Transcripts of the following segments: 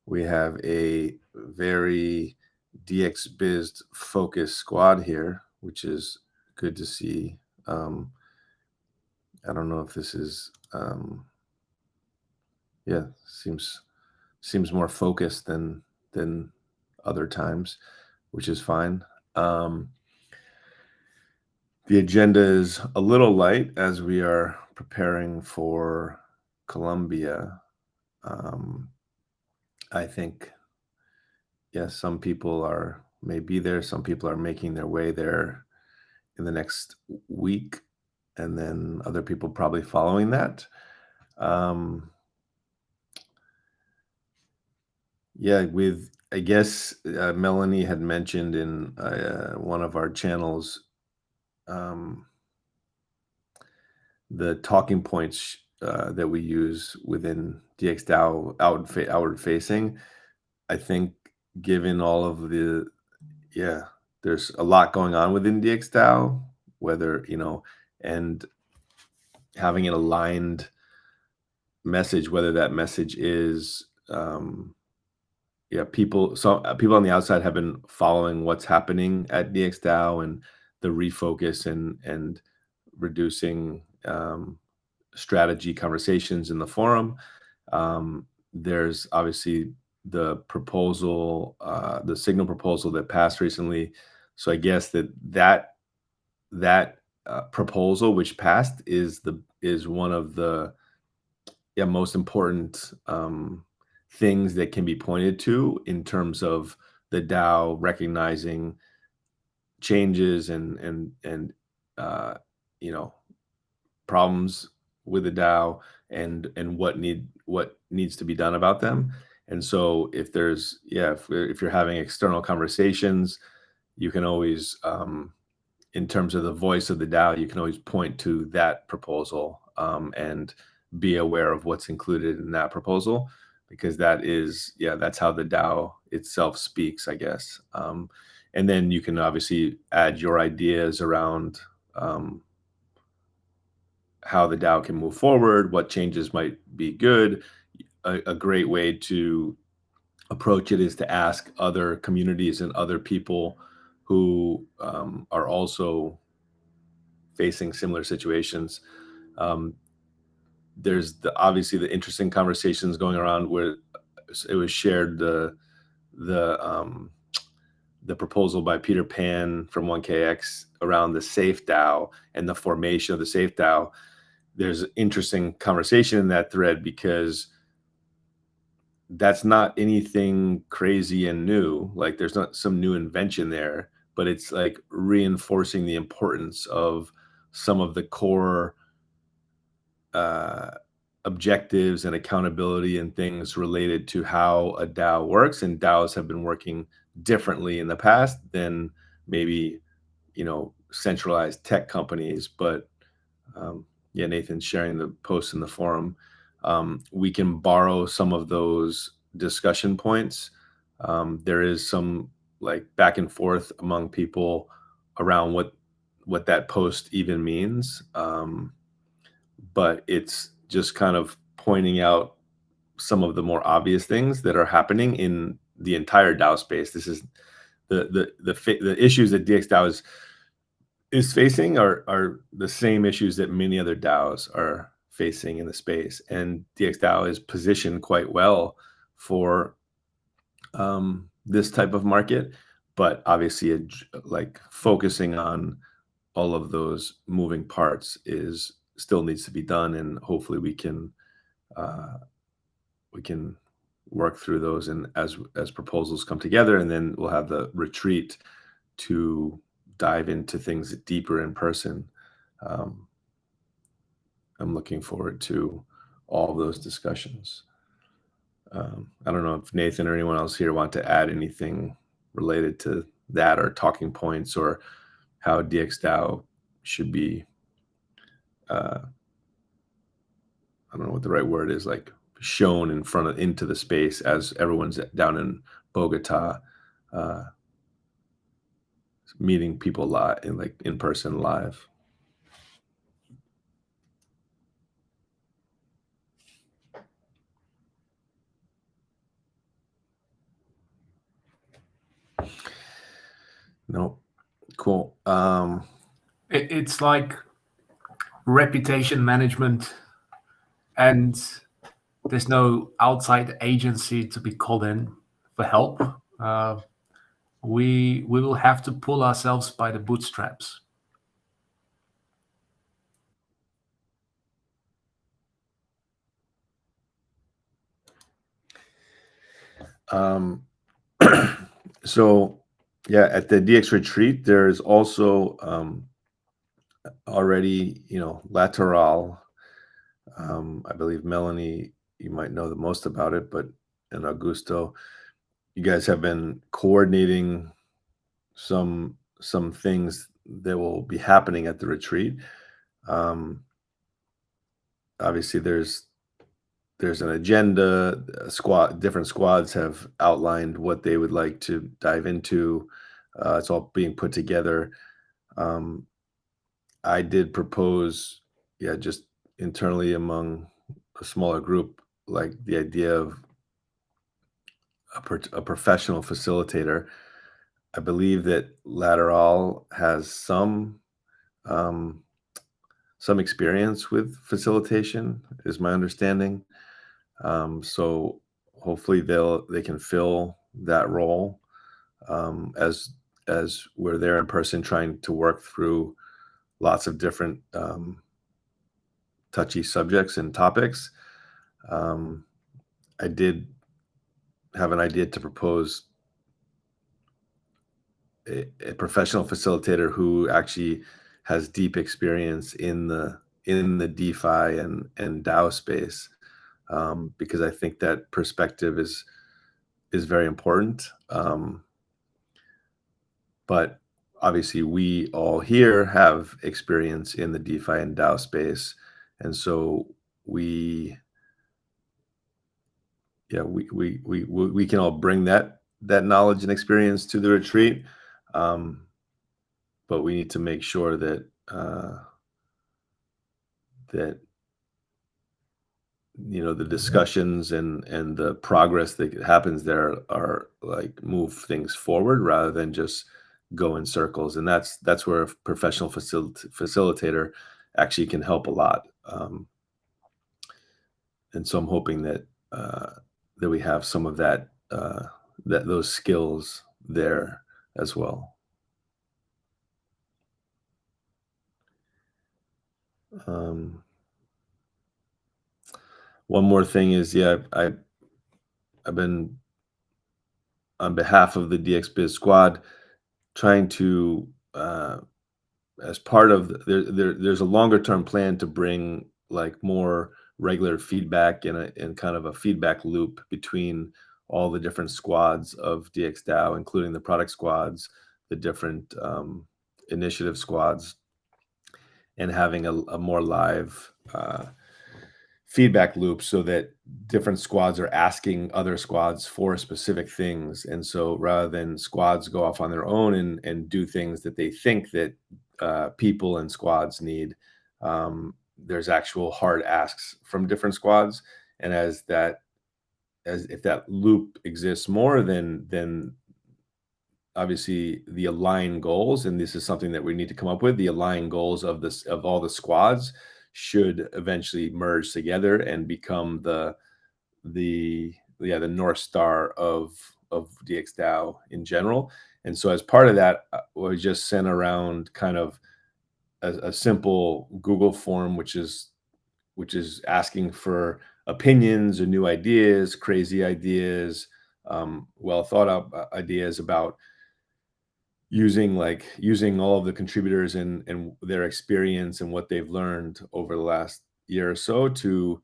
We have a very DXbiz focus squad here, which is good to see. I don't know if this is, yeah, seems more focused than other times, which is fine. The agenda is a little light as we are preparing for Colombia. I think, yes, some people may be there. Some people are making their way there in the next week, and then other people probably following that. Yeah, I guess Melanie had mentioned in one of our channels the talking points that we use within DXdao outward facing. I think given all of there's a lot going on within DXdao, whether, and having an aligned message, whether that message is, people on the outside have been following what's happening at DXdao and the refocus and reducing strategy conversations in the forum. There's obviously the proposal, the signal proposal that passed recently. So I guess that proposal which passed is one of the most important things that can be pointed to in terms of the DAO recognizing changes and problems with the DAO and what needs to be done about them. And so if you're having external conversations, you can always, in terms of the voice of the DAO, you can always point to that proposal and be aware of what's included in that proposal, because that's how the DAO itself speaks, I guess. And then you can obviously add your ideas around how the DAO can move forward, what changes might be good. A great way to approach it is to ask other communities and other people who are also facing similar situations. There's obviously the interesting conversations going around where it was shared the proposal by Peter Pan from 1KX around the Safe DAO and the formation of the Safe DAO. There's interesting conversation in that thread because that's not anything crazy and new. Like there's not some new invention there, but it's like reinforcing the importance of some of the core objectives and accountability and things related to how a DAO works. And DAOs have been working differently in the past than maybe, centralized tech companies. But Nathan's sharing the post in the forum. We can borrow some of those discussion points. There is some like back and forth among people around what that post even means. But it's just kind of pointing out some of the more obvious things that are happening in the entire DAO space. This is the issues that DXDAO is facing are the same issues that many other DAOs are facing in the space, and DXDAO is positioned quite well for this type of market, but obviously, like focusing on all of those moving parts still needs to be done, and hopefully we can work through those and as proposals come together, and then we'll have the retreat to dive into things deeper in person. I'm looking forward to all of those discussions. I don't know if Nathan or anyone else here want to add anything related to that or talking points or how DXDAO should be, I don't know what the right word is, like shown into the space as everyone's down in Bogota, meeting people live in person live. No, cool. It's like reputation management, and there's no outside agency to be called in for help. Uh, we will have to pull ourselves by the bootstraps. Um, so yeah, at the DX retreat, there's also already, lateral. I believe Melanie, you might know the most about it, but and Augusto, you guys have been coordinating some things that will be happening at the retreat. Um, Obviously, there's an agenda. Different squads have outlined what they would like to dive into. It's all being put together. Um, I did propose, yeah, just internally among a smaller group, like the idea of a professional facilitator. I believe that Lateral has um, some experience with facilitation, is my understanding. So hopefully they can fill that role, as we're there in person trying to work through lots of different touchy subjects and topics. Um, I did have an idea to propose a professional facilitator who actually has deep experience in the DeFi and DAO space, because I think that perspective is very important. But obviously, we all here have experience in the DeFi and DAO space, and so we yeah we can all bring that knowledge and experience to the retreat, but we need to make sure that the discussions and the progress that happens there are like move things forward rather than just go in circles, and that's where a professional facilitator actually can help a lot. And so I'm hoping that we have some of that those skills there as well. um, One more thing is, yeah, I've been, on behalf of the DXbiz squad, trying to, as part of there's a longer term plan to bring like more regular feedback and kind of a feedback loop between all the different squads of DXDAO, including the product squads, the different initiative squads, and having a more live feedback loop so that different squads are asking other squads for specific things. And so rather than squads go off on their own and do things that they think that people and squads need, there's actual hard asks from different squads. And as if that loop exists more, then obviously the aligned goals, and this is something that we need to come up with, the aligned goals of all the squads should eventually merge together and become the North Star of DXDAO in general. And so as part of that, we just sent around kind of a simple Google form, which is asking for opinions or new ideas, crazy ideas, well thought out ideas about using all of the contributors and their experience and what they've learned over the last year or so to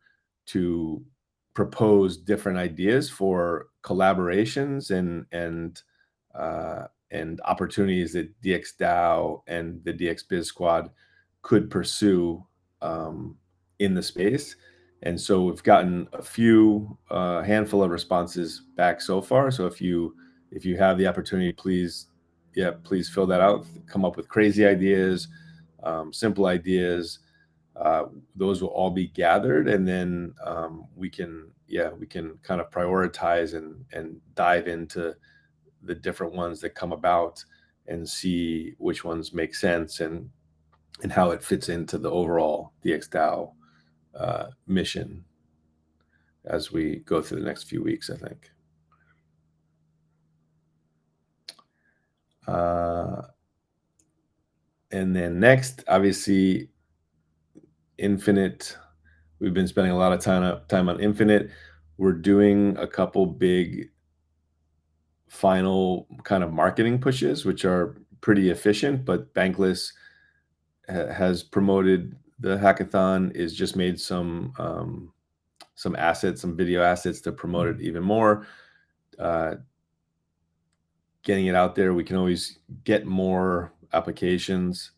propose different ideas for collaborations and opportunities that DXDAO and the DXbiz squad could pursue in the space. And so we've gotten a few handful of responses back so far. So if you have the opportunity, please fill that out. Come up with crazy ideas, simple ideas. Those will all be gathered, and then we can kind of prioritize and dive into the different ones that come about, and see which ones make sense and how it fits into the overall DXdao mission as we go through the next few weeks, I think. And then next, obviously, Infinite. We've been spending a lot of time on Infinite. We're doing a couple big final kind of marketing pushes, which are pretty efficient, but Bankless has promoted the hackathon, is just made some assets, some video assets to promote it even more. Getting it out there, we can always get more applications.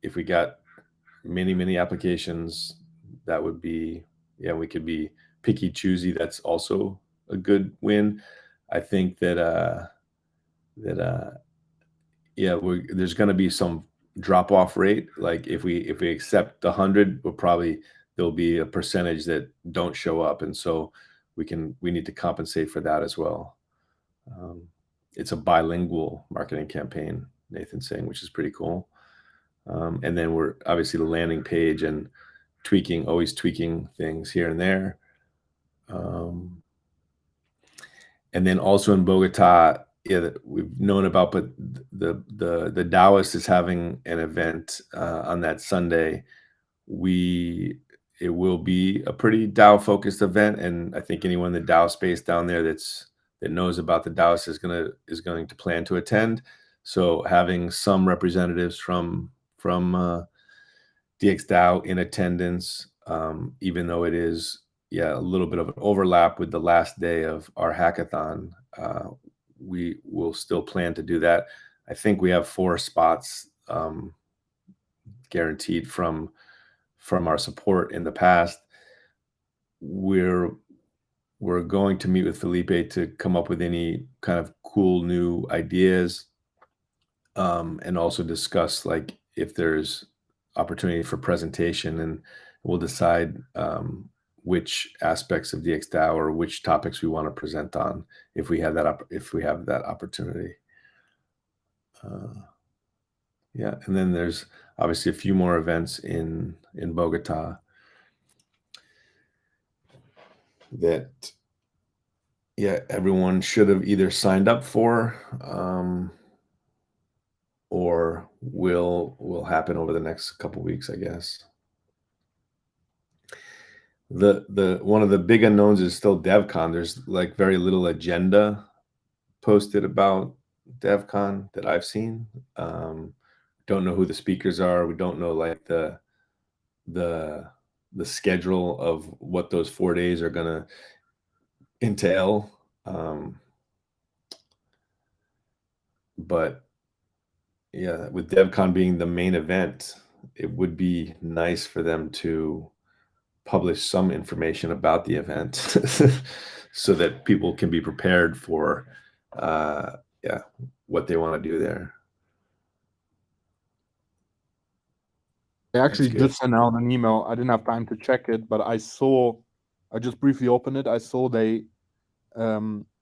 If we got many applications, that would be, we could be picky choosy. That's also a good win. I think that there's going to be some drop off rate. Like if we accept 100, there'll be a percentage that don't show up, and so we need to compensate for that as well. It's a bilingual marketing campaign, Nathan's saying, which is pretty cool. And then we're obviously the landing page and always tweaking things here and there. And then also in Bogota, we've known about, but the Daoist is having an event on that Sunday. It will be a pretty DAO focused event, and I think anyone in the DAO space down there that knows about the Daoist is going to plan to attend. So having some representatives from DXdao in attendance, even though it is a little bit of an overlap with the last day of our hackathon, we will still plan to do that. I think we have 4 spots guaranteed from our support in the past. We're going to meet with Felipe to come up with any kind of cool new ideas, and also discuss like if there's opportunity for presentation, and we'll decide which aspects of DXdao or which topics we want to present on if we have that opportunity. And then there's obviously a few more events in Bogota that everyone should have either signed up for or will happen over the next couple weeks, I guess. The one of the big unknowns is still DEVCon. There's like very little agenda posted about DEVCon that I've seen. Don't know who the speakers are. We don't know like the schedule of what those 4 days are gonna entail. But with DEVCon being the main event, it would be nice for them to publish some information about the event so that people can be prepared for what they want to do there. I actually just sent out an email. I didn't have time to check it, but I just briefly opened it. I saw they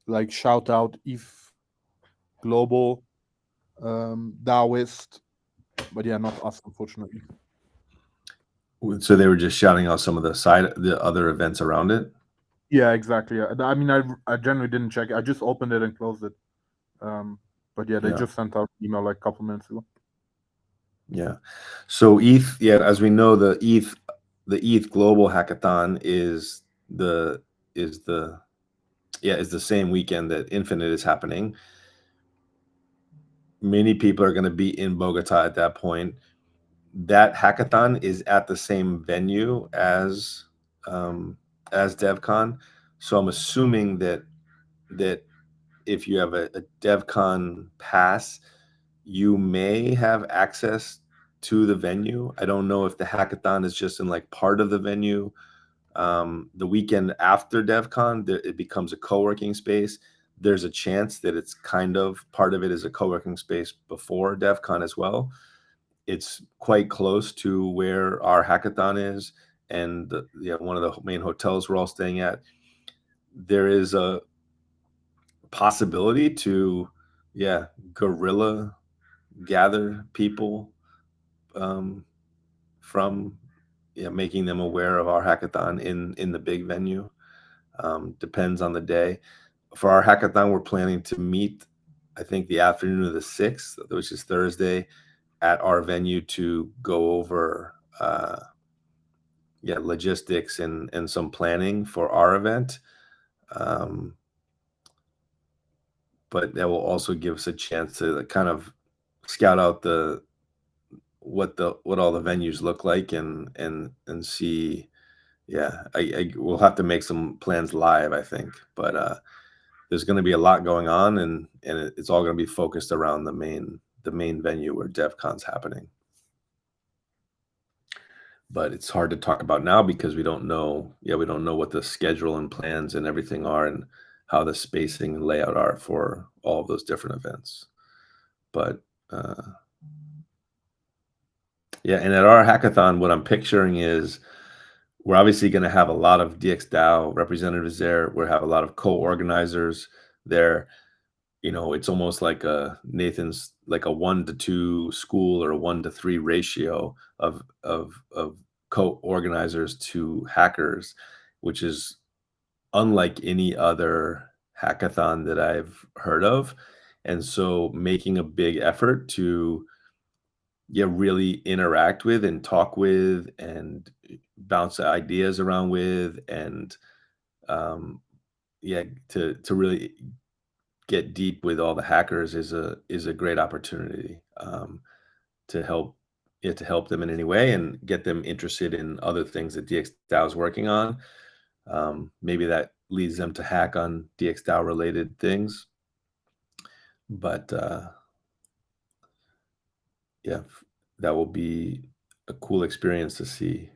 like shout out ETH Global, Daoist, but not us, unfortunately. So they were just shouting out some of the other events around it? Yeah, exactly. I mean, I generally didn't check it. I just opened it and closed it. But they just sent out an email like a couple minutes ago. Yeah. So ETH, as we know, the ETH Global Hackathon is the same weekend that Infinite is happening. Many people are going to be in Bogota at that point. That hackathon is at the same venue as DEVCon. So I'm assuming that if you have a DEVCon pass, you may have access to the venue. I don't know if the hackathon is just in like part of the venue. The weekend after DEVCon, it becomes a co-working space. There's a chance that it's kind of part of it is a co-working space before DEVCon as well. It's quite close to where our hackathon is, and one of the main hotels we're all staying at. There is a possibility to yeah, guerrilla gather people from making them aware of our hackathon in the big venue. Depends on the day. For our hackathon, we're planning to meet, I think, the afternoon of the 6th, which is Thursday, at our venue to go over logistics and some planning for our event. But that will also give us a chance to kind of scout out what all the venues look like and see. Yeah, we'll have to make some plans live, I think, but there's going to be a lot going on, and it's all going to be focused around the main venue where DEVCon's happening. But it's hard to talk about now because we don't know. Yeah, we don't know what the schedule and plans and everything are, and how the spacing and layout are for all of those different events. But yeah, and at our hackathon, what I'm picturing is we're obviously going to have a lot of DXdao representatives there. We'll have a lot of co-organizers there. It's almost like Nathan's like a 1-to-2 school or a 1-to-3 ratio of co-organizers to hackers, which is unlike any other hackathon that I've heard of. And so making a big effort to really interact with and talk with and bounce ideas around with, and to really get deep with all the hackers is a great opportunity to help them in any way and get them interested in other things that DXdao is working on. Maybe that leads them to hack on DXdao related things, but yeah, that will be a cool experience to see,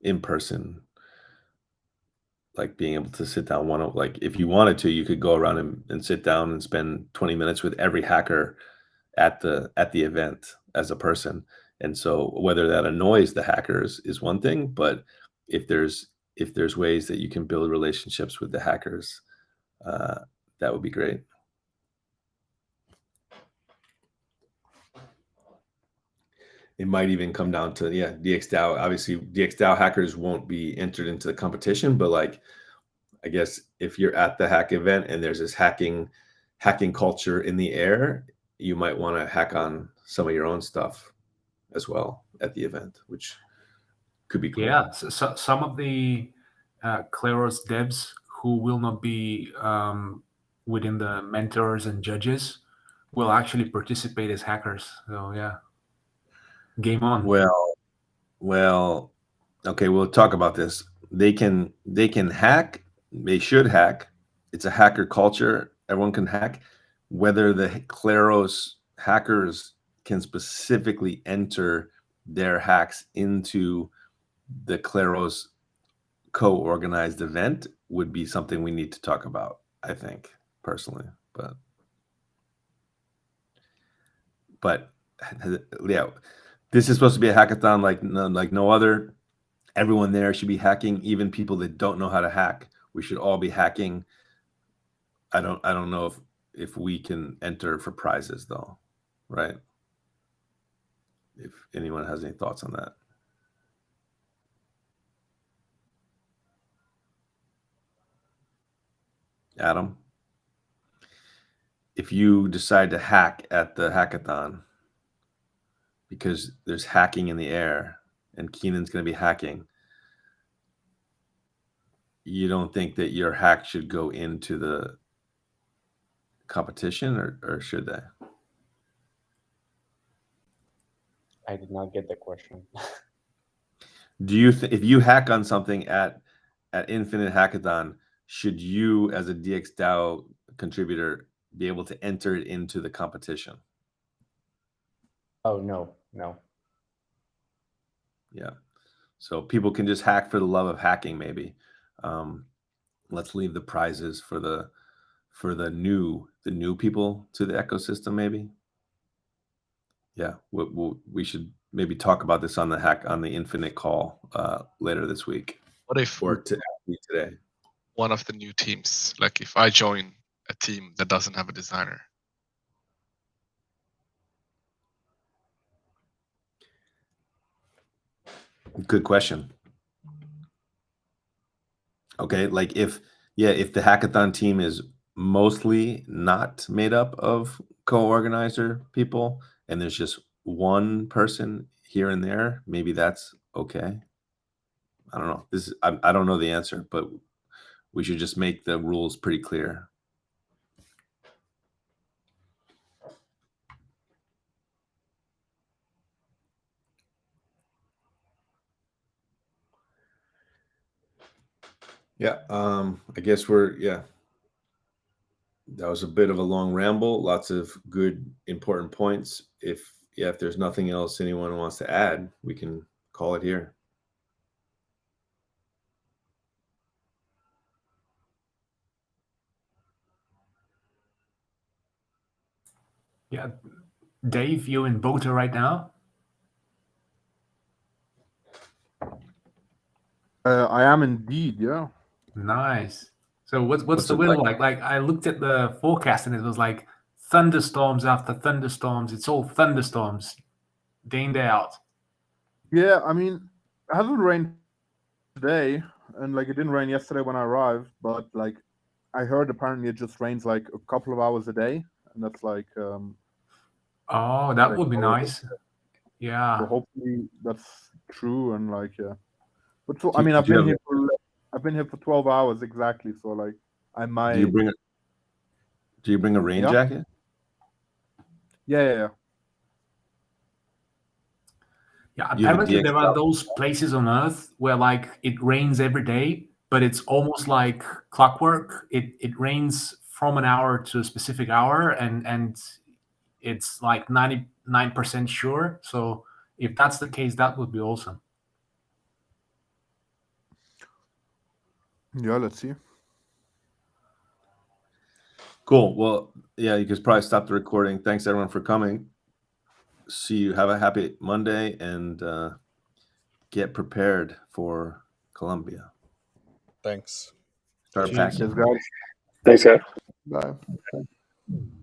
in person, like being able to sit down like if you wanted to, you could go around and sit down and spend 20 minutes with every hacker at the event as a person. And so whether that annoys the hackers is one thing, but if there's ways that you can build relationships with the hackers, that would be great. It might even come down to DXdao. Obviously, DXdao hackers won't be entered into the competition, but like, I guess if you're at the hack event and there's this hacking culture in the air, you might want to hack on some of your own stuff as well at the event, which could be cool. Yeah, so some of the Kleros devs who will not be within the mentors and judges will actually participate as hackers. So yeah, game on. Well, okay, we'll talk about this. They can hack. They should hack. It's a hacker culture. Everyone can hack. Whether the Kleros hackers can specifically enter their hacks into the Kleros co-organized event would be something we need to talk about, I think, personally. But yeah, this is supposed to be a hackathon like no other. Everyone there should be hacking, even people that don't know how to hack. We should all be hacking. I don't know if we can enter for prizes though, right? If anyone has any thoughts on that. Adam, if you decide to hack at the hackathon because there's hacking in the air and Keenan's going to be hacking, you don't think that your hack should go into the competition, or should they? I did not get the question. Do you if you hack on something at Infinite Hackathon, should you as a DXdao contributor be able to enter it into the competition? Oh, no. Yeah. So people can just hack for the love of hacking, maybe. Let's leave the prizes for the new people to the ecosystem, maybe. Yeah, we should maybe talk about this on the Infinite call later this week. What if today? one of the new teams? Like if I join a team that doesn't have a designer. Good question. Okay, like if the hackathon team is mostly not made up of co-organizer people and there's just one person here and there, maybe that's okay. I don't know. I don't know the answer, but we should just make the rules pretty clear. Yeah, I guess that was a bit of a long ramble, lots of good important points. If there's nothing else anyone wants to add, we can call it here. Yeah, Dave, you in Bogota right now? I am indeed, yeah. Nice. So what's the it weather like? like? Like I looked at the forecast and it was like thunderstorms after thunderstorms. It's all thunderstorms, day in, day out. Yeah, I mean, it hasn't rained today, and like it didn't rain yesterday when I arrived, but like I heard apparently it just rains like a couple of hours a day, and that's like Oh, that would be nice. Yeah. so hopefully that's true, and like but so, I mean I've been here for 12 hours exactly, so like I might. Do you bring a rain jacket? Yeah, apparently there are those places on Earth where like it rains every day, but it's almost like clockwork. It rains from an hour to a specific hour, and it's like 99% sure. So if that's the case, that would be awesome. Yeah, let's see. Cool. Well, yeah, you could probably stop the recording. Thanks everyone for coming. See you. Have a happy Monday and get prepared for Colombia. Thanks. Start packing. Cheers, guys. Thanks, guys. Bye.